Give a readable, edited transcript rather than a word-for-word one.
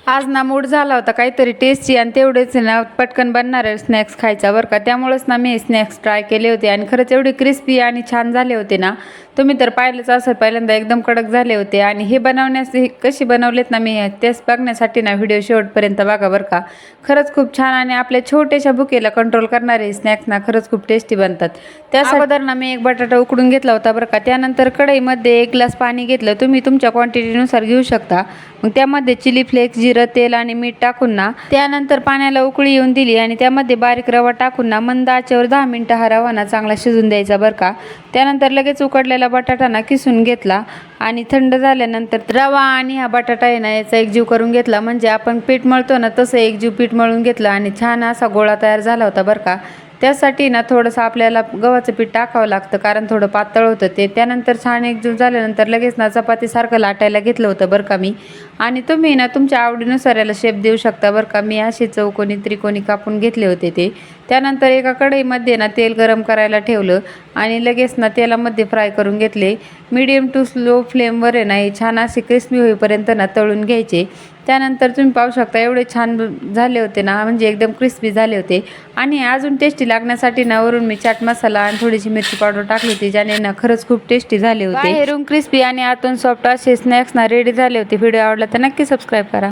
आज ना मूड झाला होता काहीतरी टेस्टी आणि तेवढेच ना पटकन बनणारे स्नॅक्स खायचा बरं का। त्यामुळेच ना मी स्नॅक्स ट्राय केले होते आणि खरंच एवढे क्रिस्पी आणि छान झाले होते ना, तुम्ही तर पाहिलंच असेल, पहिल्यांदा एकदम कडक झाले होते। आणि हे बनवण्यास कशी बनवलेत ना मी तेच बघण्यासाठी ना व्हिडिओ शेवटपर्यंत बघा बरं का। खरंच खूप छान आणि आपल्या छोट्याशा भुकेला कंट्रोल करणारे स्नॅक्स ना खरंच खूप टेस्टी बनतात। त्या अगोदर ना मी एक बटाटा उकडून घेतला होता बरं का। त्यानंतर कढईमध्ये 1 ग्लास पाणी घेतलं, तुम्ही तुमच्या क्वांटिटीनुसार घेऊ शकता। मग त्यामध्ये चिली फ्लेक्स, जिरं, तेल आणि मीठ टाकून ना त्यानंतर पाण्याला उकळी येऊन दिली आणि त्यामध्ये बारीक रवा टाकून ना मंद आचेवर 10 मिनिटं हा रवा ना चांगला शिजून द्यायचा बरं का। त्यानंतर लगेच उकडलेला बटाटा ना किसून घेतला आणि थंड झाल्यानंतर रवा आणि हा बटाटा आहे ना याचा एकजीव करून घेतला। म्हणजे आपण पीठ मळतो ना तसं एकजीव पीठ मळून घेतलं आणि छान असा गोळा तयार झाला होता बरं का। त्यासाठी ना थोडंसं आपल्याला गव्हाचं पीठ टाकावं लागतं, कारण थोडं पातळ होतं ते। त्यानंतर छान एकजीव झाल्यानंतर लगेच ना चपातीसारखं लाटायला घेतलं होतं बरं का मी। आणि तुम्ही ना तुमच्या आवडीनुसार याला शेप देऊ शकता बरं का। मी असे चौकोनी त्रिकोणी कापून घेतले होते ते। त्यानंतर एका कढईमध्ये ना तेल गरम करायला ठेवलं आणि लगेच ना तेलामध्ये फ्राय करून घेतले। मीडियम टू स्लो फ्लेमवर आहे ना हे छान असे क्रिस्पी होईपर्यंत ना तळून घ्यायचे। त्यानंतर तुम्ही पाहू शकता एवढे छान झाले होते ना, म्हणजे एकदम क्रिस्पी झाले होते। आणि अजून टेस्टी लागण्यासाठी ना वरून मी चाट मसाला आणि थोडीशी मिरची पावडर टाकली होती, ज्याने ना खरंच खूप टेस्टी झाले होते। बाहेरून क्रिस्पी आणि आतून सॉफ्ट असे स्नॅक्स ना रेडी झाले होते। व्हिडिओ आवडला तर नक्की सबस्क्राईब करा।